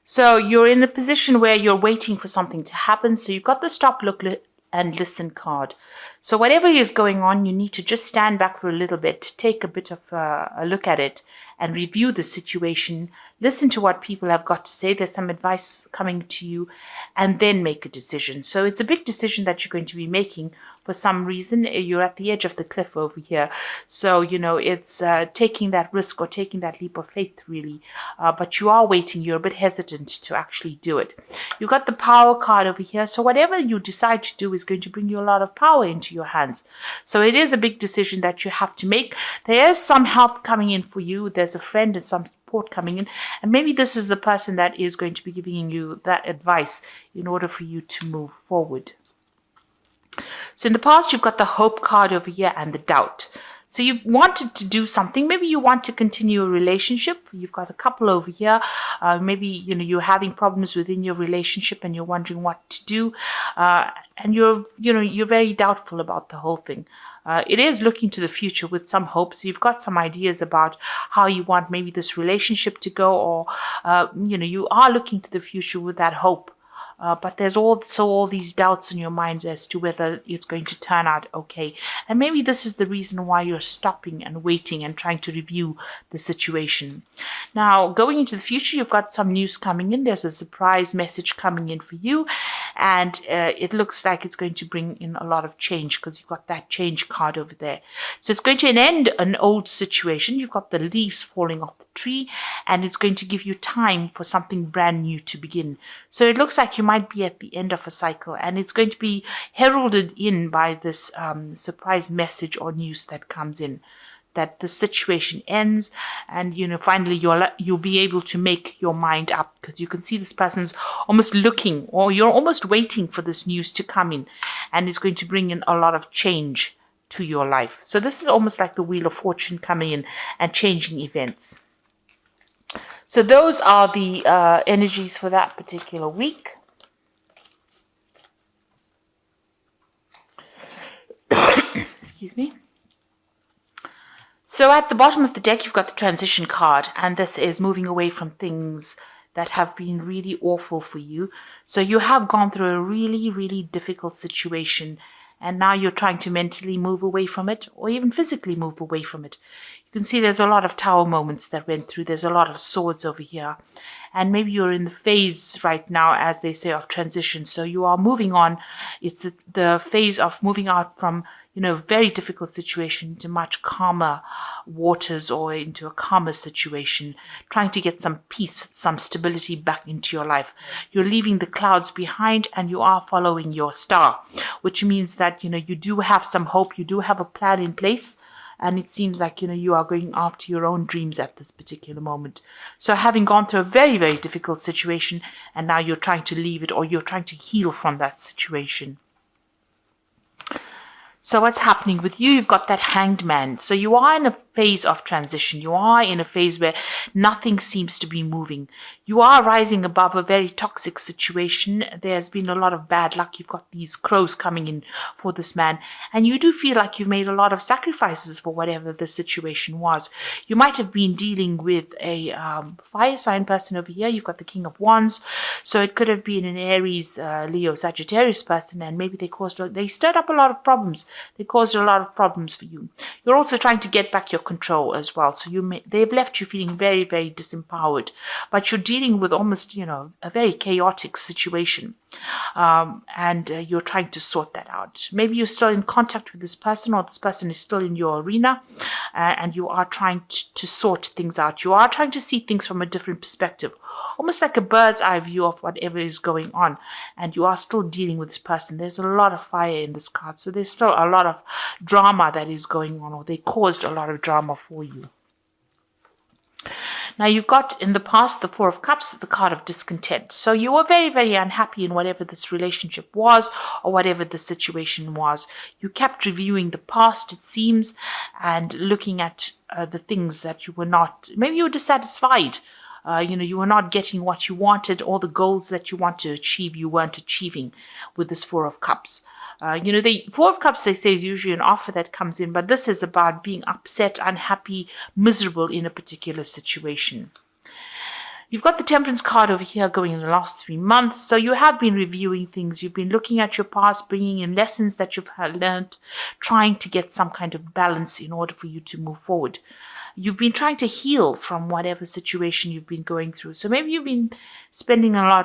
So you're in a position where you're waiting for something to happen. So you've got the stop, look, and listen card. So whatever is going on, you need to just stand back for a little bit, take a bit of a look at it and review the situation, listen to what people have got to say. There's some advice coming to you, and then make a decision. So it's a big decision that you're going to be making. For some reason, you're at the edge of the cliff over here. So, it's taking that risk or taking that leap of faith, really. But you are waiting. You're a bit hesitant to actually do it. You've got the power card over here. So whatever you decide to do is going to bring you a lot of power into your hands. So it is a big decision that you have to make. There is some help coming in for you. There's a friend and some support coming in. And maybe this is the person that is going to be giving you that advice in order for you to move forward. So in the past, you've got the hope card over here and the doubt. So you wanted to do something. Maybe you want to continue a relationship. You've got a couple over here. Maybe, you're having problems within your relationship and you're wondering what to do. And you're very doubtful about the whole thing. It is looking to the future with some hope. So you've got some ideas about how you want maybe this relationship to go, or, you are looking to the future with that hope. But there's also all these doubts in your mind as to whether it's going to turn out okay. And maybe this is the reason why you're stopping and waiting and trying to review the situation. Now, going into the future, you've got some news coming in. There's a surprise message coming in for you. And it looks like it's going to bring in a lot of change because you've got that change card over there. So it's going to end an old situation. You've got the leaves falling off the tree, and it's going to give you time for something brand new to begin. So it looks like you might be at the end of a cycle, and it's going to be heralded in by this surprise message or news that comes in, that the situation ends, and finally you'll be able to make your mind up, because you can see this person's almost looking, or you're almost waiting for this news to come in, and it's going to bring in a lot of change to your life. So this is almost like the Wheel of Fortune coming in and changing events. So those are the energies for that particular week. Excuse me. So at the bottom of the deck, you've got the transition card, and this is moving away from things that have been really awful for you. So you have gone through a really, really difficult situation, and now you're trying to mentally move away from it, or even physically move away from it. You can see there's a lot of tower moments that went through. There's a lot of swords over here. And maybe you're in the phase right now, as they say, of transition. So you are moving on. It's the phase of moving out from, a very difficult situation into much calmer waters, or into a calmer situation, trying to get some peace, some stability back into your life. You're leaving the clouds behind, and you are following your star, which means that, you do have some hope. You do have a plan in place. And it seems like, you are going after your own dreams at this particular moment. So having gone through a very, very difficult situation, and now you're trying to leave it, or you're trying to heal from that situation. So what's happening with you? You've got that Hanged Man. So you are in a phase of transition. You are in a phase where nothing seems to be moving. You are rising above a very toxic situation. There's been a lot of bad luck. You've got these crows coming in for this man. And you do feel like you've made a lot of sacrifices for whatever the situation was. You might have been dealing with a fire sign person over here. You've got the King of Wands. So it could have been an Aries, Leo, Sagittarius person. And maybe they stirred up a lot of problems. They caused a lot of problems for you. You're also trying to get back your control as well. So they've left you feeling very, very disempowered. But you're dealing with almost, a very chaotic situation. And you're trying to sort that out. Maybe you're still in contact with this person, or this person is still in your arena, and you are trying to sort things out. You are trying to see things from a different perspective, almost like a bird's eye view of whatever is going on, and you are still dealing with this person. There's a lot of fire in this card, so there's still a lot of drama that is going on, or they caused a lot of drama for you. Now, you've got in the past the Four of Cups, the card of discontent. So you were very, very unhappy in whatever this relationship was, or whatever the situation was. You kept reviewing the past, it seems, and looking at the things that you were not, maybe you were dissatisfied. You were not getting what you wanted, all the goals that you want to achieve, you weren't achieving with this Four of Cups. The Four of Cups, they say, is usually an offer that comes in, but this is about being upset, unhappy, miserable in a particular situation. You've got the Temperance card over here going in the last 3 months. So you have been reviewing things. You've been looking at your past, bringing in lessons that you've learned, trying to get some kind of balance in order for you to move forward. You've been trying to heal from whatever situation you've been going through. So maybe you've been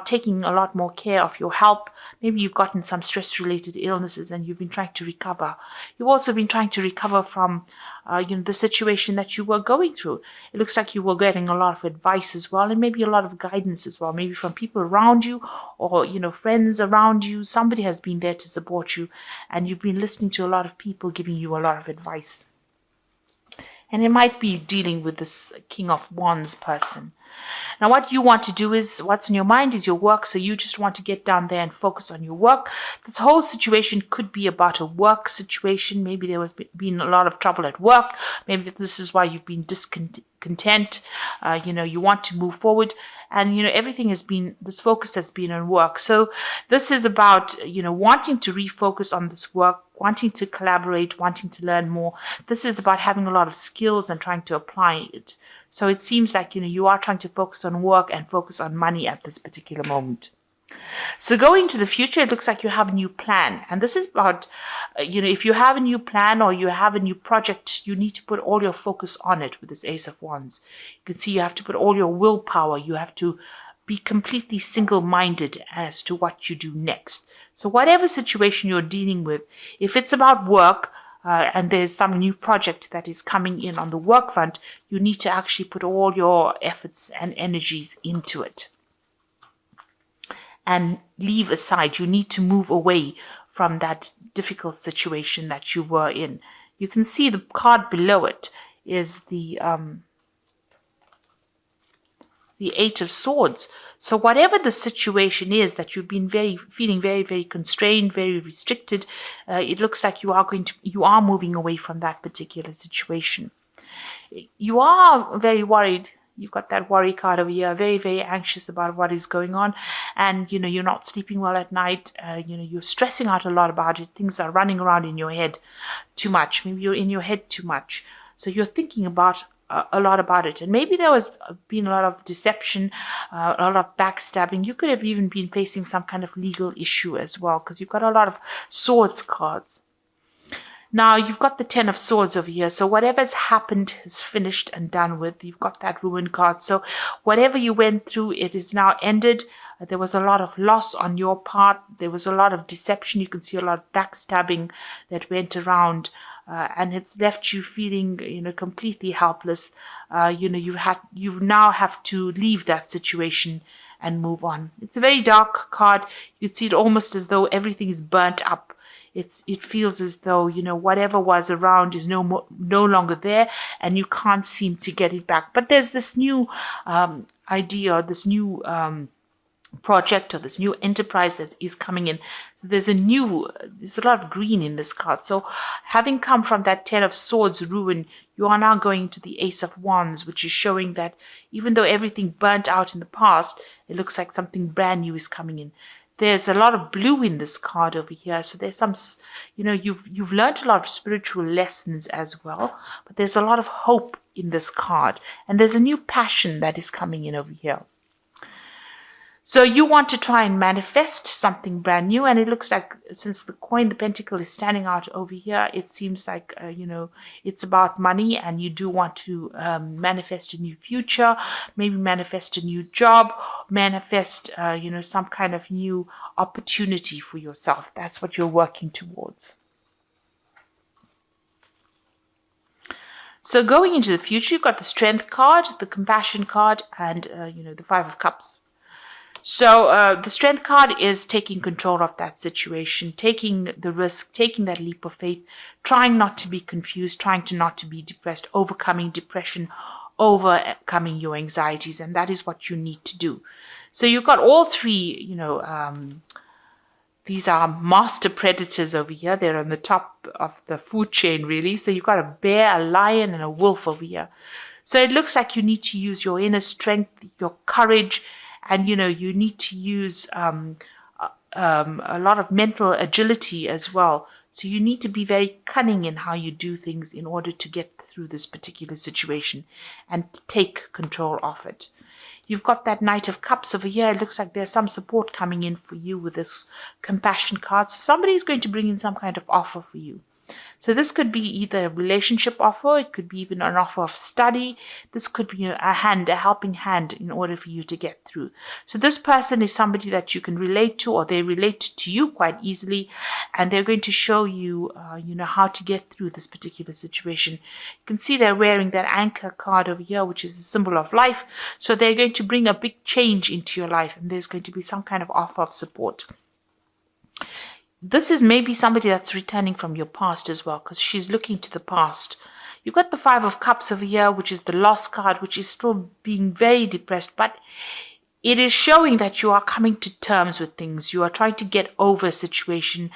taking a lot more care of your health. Maybe you've gotten some stress-related illnesses and you've been trying to recover. You've also been trying to recover from the situation that you were going through. It looks like you were getting a lot of advice as well, and maybe a lot of guidance as well, maybe from people around you or, friends around you. Somebody has been there to support you, and you've been listening to a lot of people giving you a lot of advice. And it might be dealing with this King of Wands person. Now, what you want to do is, what's in your mind is your work. So you just want to get down there and focus on your work. This whole situation could be about a work situation. Maybe there has been a lot of trouble at work. Maybe this is why you've been discontent. You want to move forward. And, everything has been, this focus has been on work. So this is about, wanting to refocus on this work, wanting to collaborate, wanting to learn more. This is about having a lot of skills and trying to apply it. So it seems like, you are trying to focus on work and focus on money at this particular moment. So going into the future, it looks like you have a new plan. And this is about, if you have a new plan or you have a new project, you need to put all your focus on it with this Ace of Wands. You can see you have to put all your willpower. You have to be completely single-minded as to what you do next. So whatever situation you're dealing with, if it's about work, and there's some new project that is coming in on the work front, you need to actually put all your efforts and energies into it. And leave aside, you need to move away from that difficult situation that you were in. You can see the card below it is the Eight of Swords. So whatever the situation is that you've been feeling very, very constrained, very restricted, it looks like you are moving away from that particular situation. You are very worried. You've got that worry card over here, very, very anxious about what is going on. And, you're not sleeping well at night. You're stressing out a lot about it. Things are running around in your head too much. Maybe you're in your head too much. So you're thinking about a lot about it. And maybe there has been a lot of deception, a lot of backstabbing. You could have even been facing some kind of legal issue as well, because you've got a lot of swords cards. Now, you've got the Ten of Swords over here. So whatever's happened is finished and done with. You've got that Ruin card. So whatever you went through, it is now ended. There was a lot of loss on your part. There was a lot of deception. You can see a lot of backstabbing that went around. And it's left you feeling, completely helpless. You now have to leave that situation and move on. It's a very dark card. You'd see it almost as though everything is burnt up. It feels as though, whatever was around is no longer there, and you can't seem to get it back. But there's this new idea, this new project or this new enterprise that is coming in. So there's a lot of green in this card. So having come from that Ten of Swords Ruin, you are now going to the Ace of Wands, which is showing that even though everything burnt out in the past, it looks like something brand new is coming in. There's a lot of blue in this card over here. So there's some, you've learned a lot of spiritual lessons as well, but there's a lot of hope in this card. And there's a new passion that is coming in over here. So you want to try and manifest something brand new. And it looks like since the Pentacle is standing out over here, it seems like, it's about money, and you do want to manifest a new future, maybe manifest a new job, manifest, some kind of new opportunity for yourself. That's what you're working towards. So going into the future, you've got the Strength card, the Compassion card, and, the Five of Cups. So the Strength card is taking control of that situation, taking the risk, taking that leap of faith, trying not to be confused, trying to not to be depressed, overcoming depression, overcoming your anxieties, and that is what you need to do. So you've got all three, these are master predators over here. They're on the top of the food chain, really. So you've got a bear, a lion, and a wolf over here. So it looks like you need to use your inner strength, your courage, and, you need to use a lot of mental agility as well. So you need to be very cunning in how you do things in order to get through this particular situation and take control of it. You've got that Knight of Cups over here. It looks like there's some support coming in for you with this compassion card. So somebody is going to bring in some kind of offer for you. So this could be either a relationship offer, it could be even an offer of study. This could be a helping hand in order for you to get through. So this person is somebody that you can relate to, or they relate to you quite easily, and they're going to show you, how to get through this particular situation. You can see they're wearing that anchor card over here, which is a symbol of life. So they're going to bring a big change into your life, and there's going to be some kind of offer of support. This is maybe somebody that's returning from your past as well, because she's looking to the past. You've got the Five of Cups over here, which is the lost card, which is still being very depressed, but it is showing that you are coming to terms with things. You are trying to get over a situation.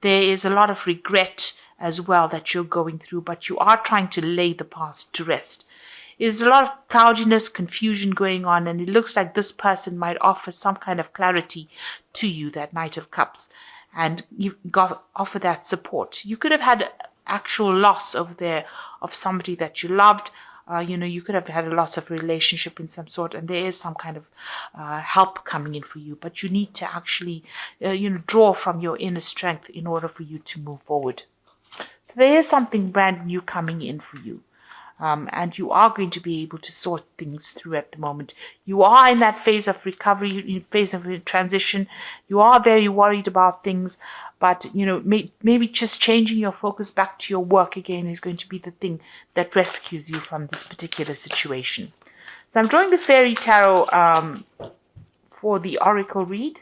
There is a lot of regret as well that you're going through, but you are trying to lay the past to rest. There's a lot of cloudiness, confusion going on, and it looks like this person might offer some kind of clarity to you, that Knight of Cups. And you've got to offer that support. You could have had actual loss over there of somebody that you loved. You could have had a loss of relationship in some sort, and there is some kind of help coming in for you. But you need to actually, draw from your inner strength in order for you to move forward. So there is something brand new coming in for you. And you are going to be able to sort things through at the moment. You are in that phase of recovery, in phase of transition. You are very worried about things, but maybe just changing your focus back to your work again is going to be the thing that rescues you from this particular situation. So I'm drawing the Fairy Tarot for the Oracle read.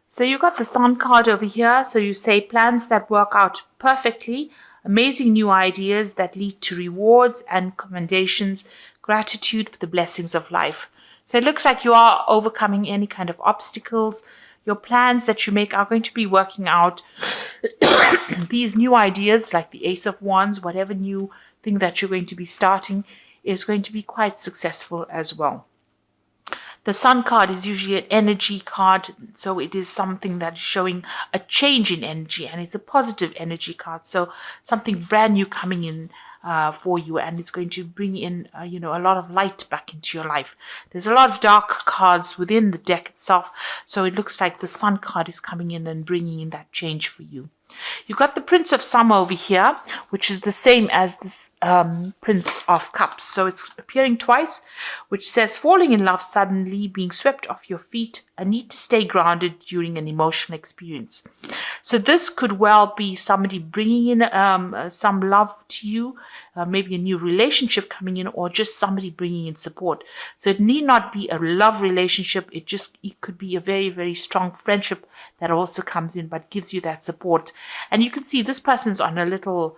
So you got the Sun card over here. So you say plans that work out perfectly. Amazing new ideas that lead to rewards and commendations, gratitude for the blessings of life. So it looks like you are overcoming any kind of obstacles. Your plans that you make are going to be working out. These new ideas, like the Ace of Wands, whatever new thing that you're going to be starting, is going to be quite successful as well. The Sun card is usually an energy card, so it is something that is showing a change in energy, and it's a positive energy card. So something brand new coming in for you, and it's going to bring in, a lot of light back into your life. There's a lot of dark cards within the deck itself, so it looks like the Sun card is coming in and bringing in that change for you. You've got the Prince of Summer over here, which is the same as this Prince of Cups. So it's appearing twice, which says falling in love suddenly, being swept off your feet, a need to stay grounded during an emotional experience. So this could well be somebody bringing in some love to you, maybe a new relationship coming in, or just somebody bringing in support. So it need not be a love relationship. It could be a very, very strong friendship that also comes in, but gives you that support. And you can see this person's on a little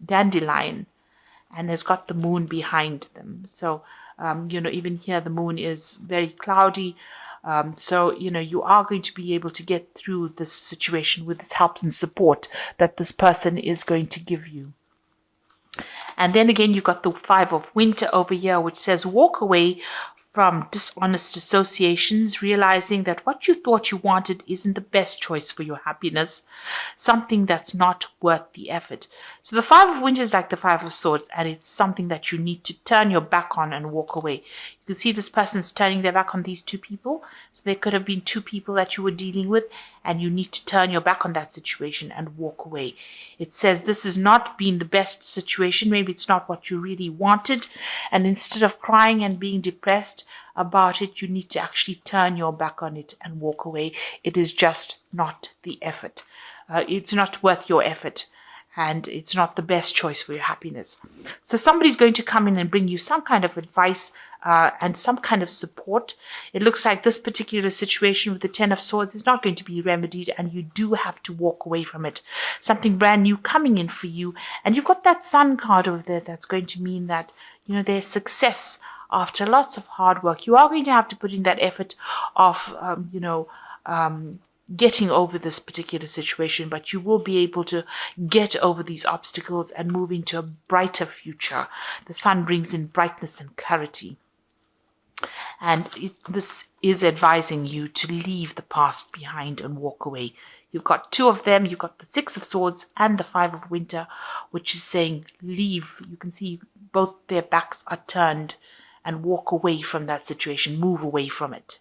dandelion and has got the moon behind them. So, even here the moon is very cloudy. So, you are going to be able to get through this situation with this help and support that this person is going to give you. And then again, you've got the Five of Winter over here, which says walk away from dishonest associations, realizing that what you thought you wanted isn't the best choice for your happiness, something that's not worth the effort. So the Five of Winter is like the Five of Swords, and it's something that you need to turn your back on and walk away. You can see this person's turning their back on these two people. So there could have been two people that you were dealing with, and you need to turn your back on that situation and walk away. It says this has not been the best situation. Maybe it's not what you really wanted. And instead of crying and being depressed about it, you need to actually turn your back on it and walk away. It is just not the effort. It's not worth your effort. And it's not the best choice for your happiness. So somebody's going to come in and bring you some kind of advice and some kind of support. It looks like this particular situation with the Ten of Swords is not going to be remedied, and you do have to walk away from it. Something brand new coming in for you. And you've got that Sun card over there that's going to mean that, there's success after lots of hard work. You are going to have to put in that effort of, getting over this particular situation, but you will be able to get over these obstacles and move into a brighter future. The sun brings in brightness and clarity. And this is advising you to leave the past behind and walk away. You've got two of them. You've got the Six of Swords and the Five of Winter, which is saying leave. You can see both their backs are turned and walk away from that situation, move away from it.